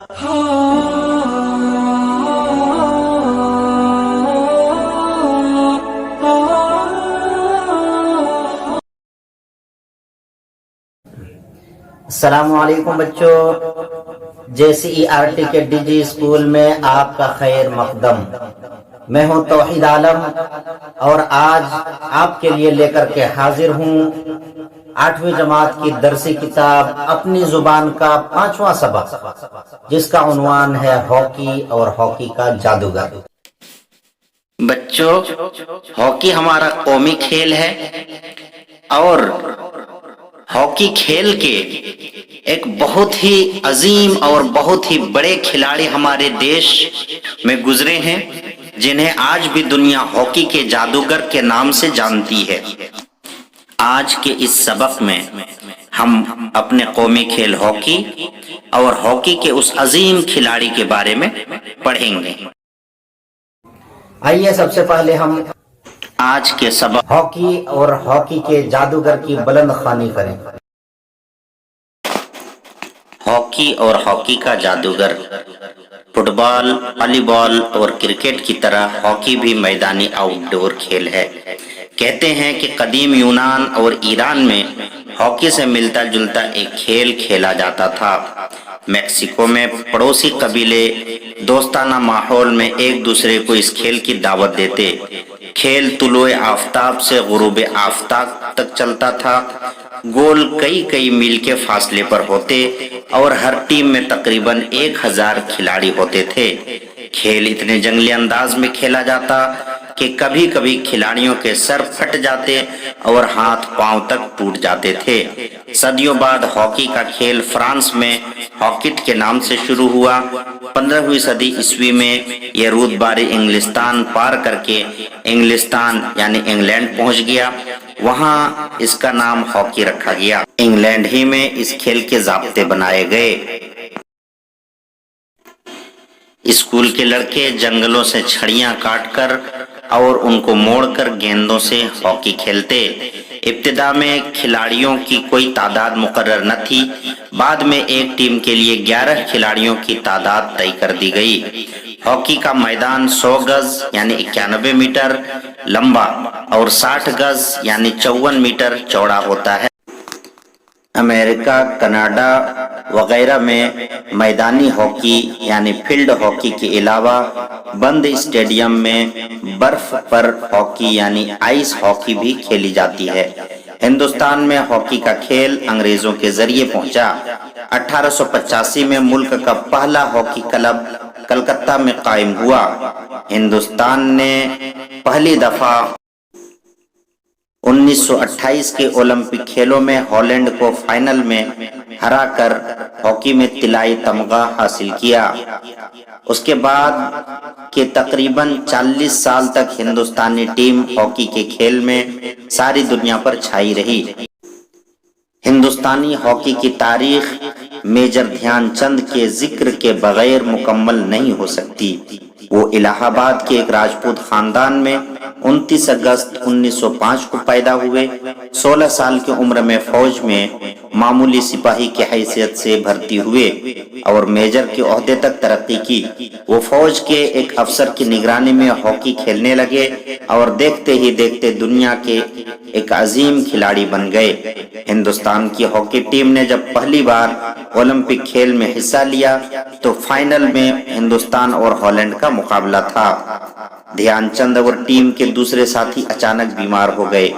السلام علیکم بچوں، JCERT کے DG اسکول میں آپ کا خیر مقدم۔ میں ہوں توحید عالم اور آج آپ کے لیے لے کر کے حاضر ہوں 8ویں جماعت کی درسی کتاب اپنی زبان کا 5واں سبق، جس کا عنوان ہے ہاکی اور ہاکی کا جادوگر۔ بچوں، ہاکی ہمارا قومی کھیل ہے اور ہاکی کھیل کے ایک بہت ہی عظیم اور بہت ہی بڑے کھلاڑی ہمارے دیش میں گزرے ہیں، جنہیں آج بھی دنیا ہاکی کے جادوگر کے نام سے جانتی ہے۔ آج کے اس سبق میں ہم اپنے قومی کھیل ہاکی اور ہاکی کے اس عظیم کھلاڑی کے بارے میں پڑھیں گے۔ آئیے سب سے پہلے ہم آج کے سبق ہاکی اور ہاکی کے جادوگر کی بلند خوانی کریں۔ ہاکی اور ہاکی کا جادوگر۔ فٹ بال، والی بال اور کرکٹ کی طرح ہاکی بھی میدانی آؤٹ ڈور کھیل ہے۔ کہتے ہیں کہ قدیم یونان اور ایران میں ہاکی سے ملتا جلتا ایک کھیل کھیلا جاتا تھا۔ میکسیکو میں پڑوسی قبیلے دوستانہ ماحول میں ایک دوسرے کو اس کھیل کی دعوت دیتے۔ کھیل طلوع آفتاب سے غروب آفتاب تک چلتا تھا۔ گول کئی میل کے فاصلے پر ہوتے اور ہر ٹیم میں تقریباً 1000 کھلاڑی ہوتے تھے۔ کھیل اتنے جنگلی انداز میں کھیلا جاتا کہ کبھی کبھی کھلاڑیوں کے سر پھٹ جاتے اور ہاتھ پاؤں تک ٹوٹ جاتے تھے۔ صدیوں بعد ہاکی کا کھیل فرانس میں ہاکٹ کے نام سے شروع ہوا۔ 15ویں صدی عیسوی میں یہ رودباری انگلستان پار کر کے انگلستان یعنی انگلینڈ پہنچ گیا۔ وہاں اس کا نام ہاکی رکھا گیا۔ انگلینڈ ہی میں اس کھیل کے ضابطے بنائے گئے۔ اسکول کے لڑکے جنگلوں سے چھڑیاں کاٹ کر اور ان کو موڑ کر گیندوں سے ہاکی کھیلتے۔ ابتدا میں کھلاڑیوں کی کوئی تعداد مقرر نہ تھی۔ بعد میں ایک ٹیم کے لیے 11 کھلاڑیوں کی تعداد طے کر دی گئی۔ ہاکی کا میدان 100 گز یعنی 91 میٹر لمبا اور 60 گز یعنی 54 میٹر چوڑا ہوتا ہے۔ امریکہ، کینیڈا وغیرہ میں میدانی ہاکی یعنی فیلڈ ہاکی کے علاوہ بند اسٹیڈیم میں برف پر ہاکی یعنی آئس ہاکی بھی کھیلی جاتی ہے۔ ہندوستان میں ہاکی کا کھیل انگریزوں کے ذریعے پہنچا۔ 1885 میں ملک کا پہلا ہاکی کلب کلکتہ میں قائم ہوا۔ ہندوستان نے پہلی دفعہ 1928 کے اولمپک کھیلوں میں ہالینڈ کو فائنل میں ہرا کر ہاکی میں طلائی تمغہ حاصل کیا۔ اس کے بعد کے تقریباً 40 سال تک ہندوستانی ٹیم ہاکی کے کھیل میں ساری دنیا پر چھائی رہی۔ ہندوستانی ہاکی کی تاریخ میجر دھیان چند کے ذکر کے بغیر مکمل نہیں ہو سکتی۔ وہ الہ آباد کے ایک راجپوت خاندان میں 29 اگست 1905 کو پیدا ہوئے۔ 16 سال کی عمر میں فوج میں معمولی سپاہی کی حیثیت سے بھرتی ہوئے اور میجر کے عہدے تک ترقی کی۔ وہ فوج کے ایک افسر کی نگرانی میں ہاکی کھیلنے لگے اور دیکھتے ہی دیکھتے دنیا کے ایک عظیم کھلاڑی بن گئے۔ ہندوستان کی ہاکی ٹیم نے جب پہلی بار اولمپک کھیل میں حصہ لیا تو فائنل میں ہندوستان اور ہالینڈ کا مقابلہ تھا۔ دھیان چند اور ٹیم کے دوسرے ساتھی اچانک بیمار ہو گئے۔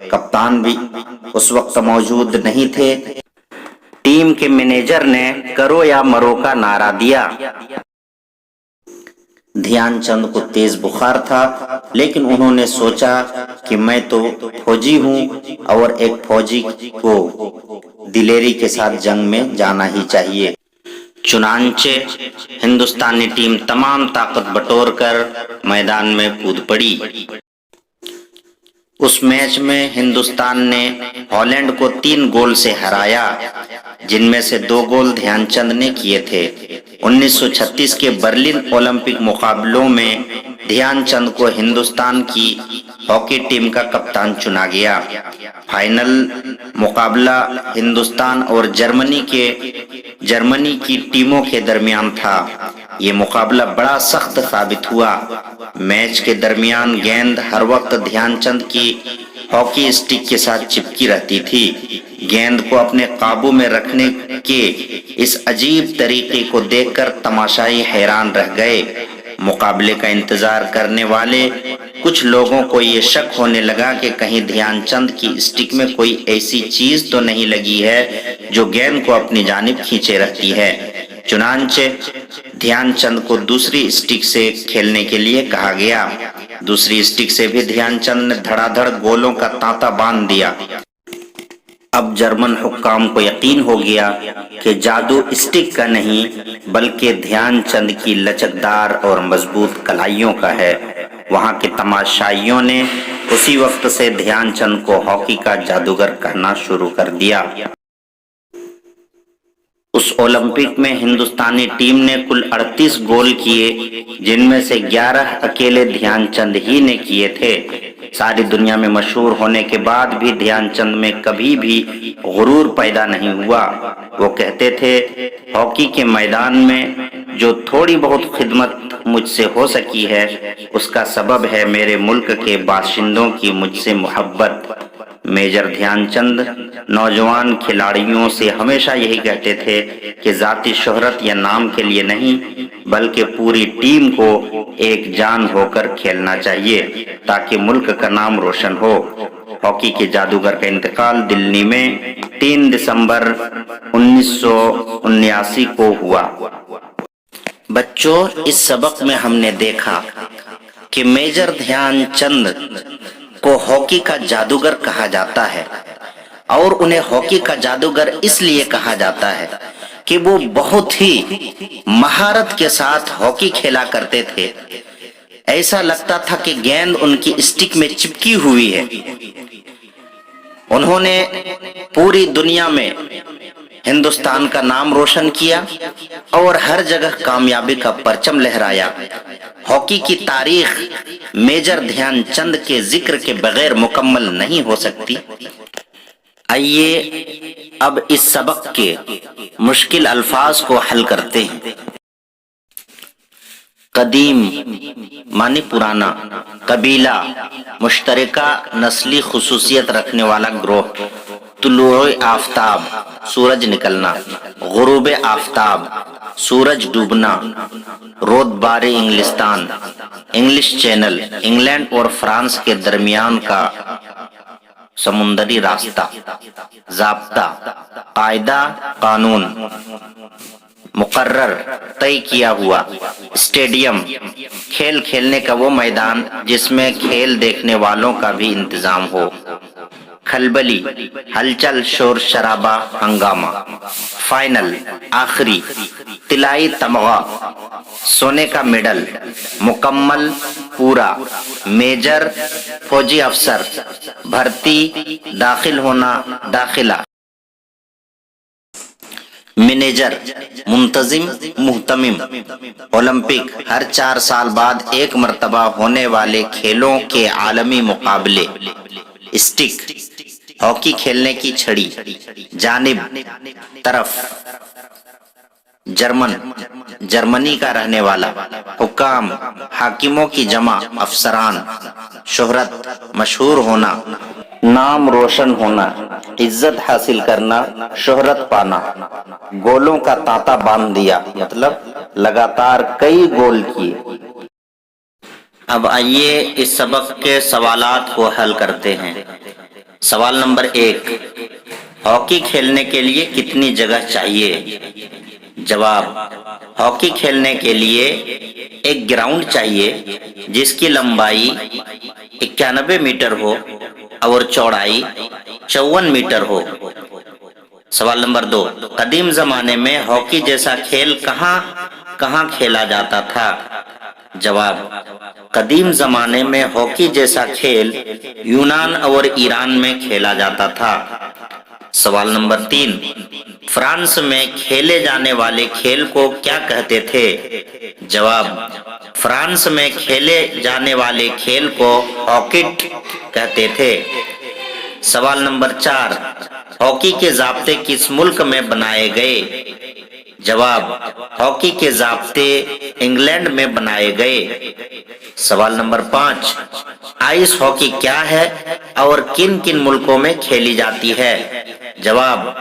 کپتان بھی اس وقت موجود نہیں تھے۔ ٹیم کے مینیجر نے کرو یا مرو کا نعرہ دیا۔ دھیان چند کو تیز بخار تھا، لیکن انہوں نے سوچا کہ میں تو فوجی ہوں اور ایک فوجی کو دلیری کے ساتھ جنگ میں جانا ہی چاہیے۔ چنانچہ ہندوستانی ٹیم تمام طاقت بٹور کر میدان میں کود پڑی۔ اس میچ میں ہندوستان نے ہالینڈ کو 3 گول سے ہرایا، جن میں سے 2 گول دھیان چند نے کیے تھے۔ 1936 کے برلن اولمپک مقابلوں میں دھیان چند کو ہندوستان کی ہاکی ٹیم کا کپتان چنا گیا۔ फाइनल मुकाबला हिंदुस्तान और जर्मनी की टीमों के दरमियान था। ये मुकाबला बड़ा सख्त साबित हुआ। मैच के दरमियान गेंद हर वक्त ध्यानचंद की हॉकी स्टिक के साथ चिपकी रहती थी। गेंद को अपने काबू में रखने के इस अजीब तरीके को देखकर तमाशाई हैरान रह गए। मुकाबले का इंतजार करने वाले कुछ लोगों को ये शक होने लगा कि कहीं ध्यानचंद की स्टिक में कोई ऐसी चीज तो नहीं लगी है जो गेंद को अपनी जानिब खींचे रहती है। चुनांचे ध्यानचंद को दूसरी स्टिक से खेलने के लिए कहा गया। दूसरी स्टिक से भी ध्यानचंद ने धड़ाधड़ गोलों का तांता बांध दिया। अब जर्मन हुक्काम को यकीन हो गया कि जादू स्टिक का नहीं बल्कि ध्यानचंद की लचकदार और मजबूत कलाइयों का है। वहां के तमाशाइयों ने उसी वक्त से ध्यानचंद को हॉकी का जादूगर कहना शुरू कर दिया। उस ओलंपिक में हिंदुस्तानी टीम ने कुल 38 गोल किए, जिनमें से 11 अकेले ध्यानचंद ही ने किए थे। सारी दुनिया में मशहूर होने के बाद भी ध्यानचंद में कभी भी गुरूर पैदा नहीं हुआ। वो कहते थे, हॉकी के मैदान में जो थोड़ी बहुत खिदमत मुझसे हो सकी है उसका सबब है मेरे मुल्क के बाशिंदों की मुझसे मोहब्बत। मेजर ध्यानचंद नौजवान खिलाड़ियों से हमेशा यही कहते थे कि जाती शोहरत या नाम के लिए नहीं बल्कि पूरी टीम को एक जान होकर खेलना चाहिए ताकि मुल्क का नाम रोशन हो। हॉकी के जादूगर का इंतकाल दिल्ली में 3 दिसंबर 1979 को हुआ। बच्चों, इस सबक में हमने देखा कि मेजर ध्यानचंद को हॉकी का जादूगर कहा जाता है और उन्हें हॉकी का जादूगर इसलिए कहा जाता है कि वो बहुत ही महारत के साथ हॉकी खेला करते थे। ऐसा लगता था कि गेंद उनकी स्टिक में चिपकी हुई है। उन्होंने पूरी दुनिया में हिंदुस्तान का नाम रोशन किया और हर जगह कामयाबी का परचम लहराया। हॉकी की तारीख मेजर ध्यानचंद के जिक्र के बगैर मुकम्मल नहीं हो सकती। आइए अब इस सबक के मुश्किल अल्फाज को हल करते हैं। कदीम माने पुराना, कबीला मुश्तरका नस्ली खुसूसियत रखने वाला ग्रोह, तुलूए आफताब सूरज निकलना, गुरूबे आफताब सूरज डूबना, रोदबारे इंग्लिस्तान इंग्लिश चैनल, इंग्लैंड और फ्रांस के दरमियान का समुंदरी रास्ता, ज़ाब्ता कायदा कानून, मुकर्रर तय किया हुआ, स्टेडियम खेल खेलने का वो मैदान जिसमें खेल देखने वालों का भी इंतजाम हो, खलबली हलचल शोर शराबा हंगामा, फाइनल आखिरी तिलाई तमगा सोने का मेडल, मुकम्मल पूरा, मेजर फौजी अफसर, भर्ती दाखिल होना दाखिला, मैनेजर मुंतजिम मुहतमिम, ओलंपिक हर 4 साल बाद एक मर्तबा होने वाले खेलों के आलमी मुकाबले, स्टिक हॉकी खेलने की छड़ी, जानिब तरफ, जर्मनी का रहने वाला, हुक्काम हाकिमों की जमा, अफसरान, शोहरत मशहूर होना, नाम रोशन होना, इज्जत हासिल करना, शोहरत पाना, गोलों का तांता बांध दिया मतलब लगातार कई गोल किए। अब आइए इस सबक के सवालात को हल करते हैं। सवाल नंबर 1, हॉकी खेलने के लिए कितनी जगह चाहिए? जवाब, हॉकी खेलने के लिए एक ग्राउंड चाहिए जिसकी लंबाई 91 मीटर हो और चौड़ाई 54 मीटर हो। सवाल नंबर 2, कदीम जमाने में हॉकी जैसा खेल कहाँ खेला जाता था? जवाब, कदीम जमाने में हॉकी जैसा खेल यूनान और ईरान में खेला जाता था। सवाल नंबर 3, फ्रांस में खेले जाने वाले खेल को क्या कहते थे? जवाब, फ्रांस में खेले जाने वाले खेल को हॉकिट कहते थे। सवाल नंबर 4, हॉकी के ज़ाब्ते किस मुल्क में बनाए गए? जवाब, हॉकी के ज़ाब्ते इंग्लैंड में बनाए गए। सवाल नंबर 5, आइस हॉकी क्या है और किन किन मुल्कों में खेली जाती है? जवाब,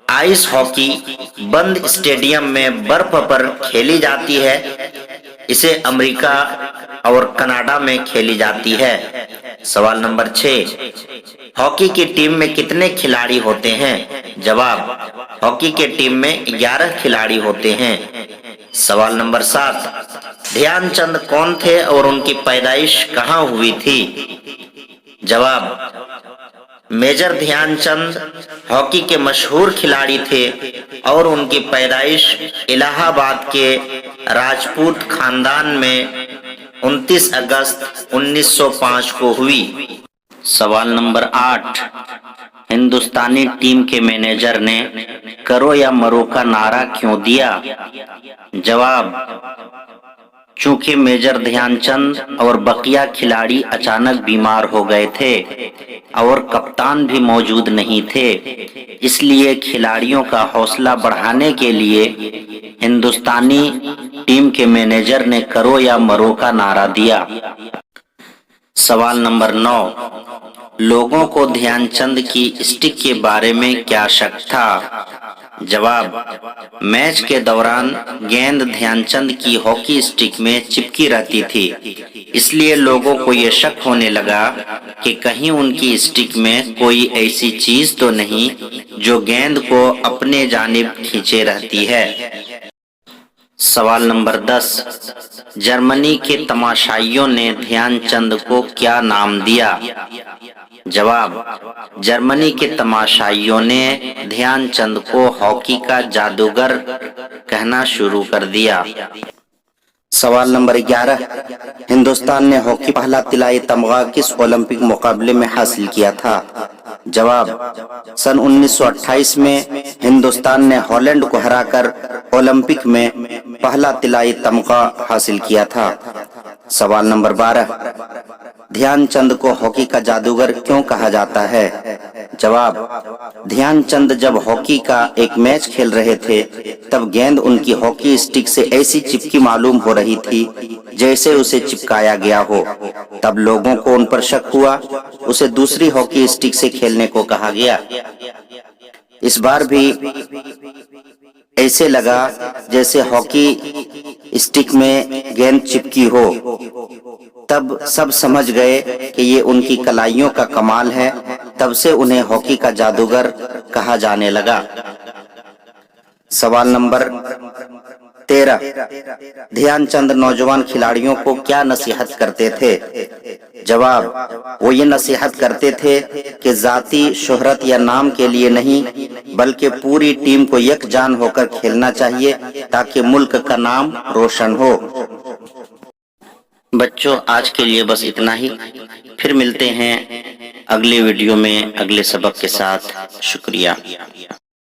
आइस हॉकी बंद स्टेडियम में बर्फ पर खेली जाती है। इसे अमेरिका और कनाडा में खेली जाती है। सवाल नंबर 6, हॉकी की टीम में कितने खिलाड़ी होते हैं? जवाब, हॉकी के टीम में 11 खिलाड़ी होते हैं। सवाल नंबर 7, ध्यानचंद कौन थे और उनकी पैदाइश कहाँ हुई थी? जवाब, मेजर ध्यानचंद हॉकी के मशहूर खिलाड़ी थे और उनकी पैदाइश इलाहाबाद के राजपूत खानदान में 29 अगस्त 1905 को हुई। सवाल नंबर 8, हिंदुस्तानी टीम के मैनेजर ने करो या मरो का नारा क्यों दिया? जवाब, चूंकि मेजर ध्यानचंद और बकिया खिलाड़ी अचानक बीमार हो गए थे और कप्तान भी मौजूद नहीं थे, इसलिए खिलाड़ियों का हौसला बढ़ाने के लिए हिंदुस्तानी टीम के मैनेजर ने करो या मरो का नारा दिया। सवाल नंबर 9, लोगों को ध्यानचंद की स्टिक के बारे में क्या शक था? जवाब, मैच के दौरान गेंद ध्यानचंद की हॉकी स्टिक में चिपकी रहती थी, इसलिए लोगों को ये शक होने लगा कि कहीं उनकी स्टिक में कोई ऐसी चीज तो नहीं जो गेंद को अपने जानिब खींचे रहती है। सवाल नंबर 10, जर्मनी के तमाशाइयों ने ध्यानचंद को क्या नाम दिया? जवाब, जर्मनी के तमाशाइयों ने ध्यानचंद को हॉकी का जादूगर कहना शुरू कर दिया। सवाल नंबर 11, हिंदुस्तान ने हॉकी पहला तिलाई तमगा किस ओलंपिक मुकाबले में हासिल किया था? जवाब, सन 1928 में हिंदुस्तान ने हॉलैंड को हराकर ओलंपिक में पहला तिलाई तमगा हासिल किया था। सवाल नंबर 12, ध्यानचंद को हॉकी का जादूगर क्यों कहा जाता है? जवाब, ध्यानचंद जब हॉकी का एक मैच खेल रहे थे तब गेंद उनकी हॉकी स्टिक से ऐसी चिपकी मालूम हो रही थी जैसे उसे चिपकाया गया हो। तब लोगों को उन पर शक हुआ, उसे दूसरी हॉकी स्टिक से खेलने को कहा गया। इस बार भी ऐसे लगा जैसे हॉकी स्टिक में गेंद चिपकी हो। तब सब समझ गए कि ये उनकी कलाइयों का कमाल है, तब से उन्हें हॉकी का जादूगर कहा जाने लगा। सवाल नंबर 13, ध्यानचंद नौजवान खिलाड़ियों को क्या नसीहत करते थे? जवाब, वो ये नसीहत करते थे कि जाती शोहरत या नाम के लिए नहीं बल्कि पूरी टीम को यकजान होकर खेलना चाहिए ताकि मुल्क का नाम रोशन हो। बच्चों, आज के लिए बस इतना ही। फिर मिलते हैं अगले वीडियो में अगले सबक के साथ। शुक्रिया।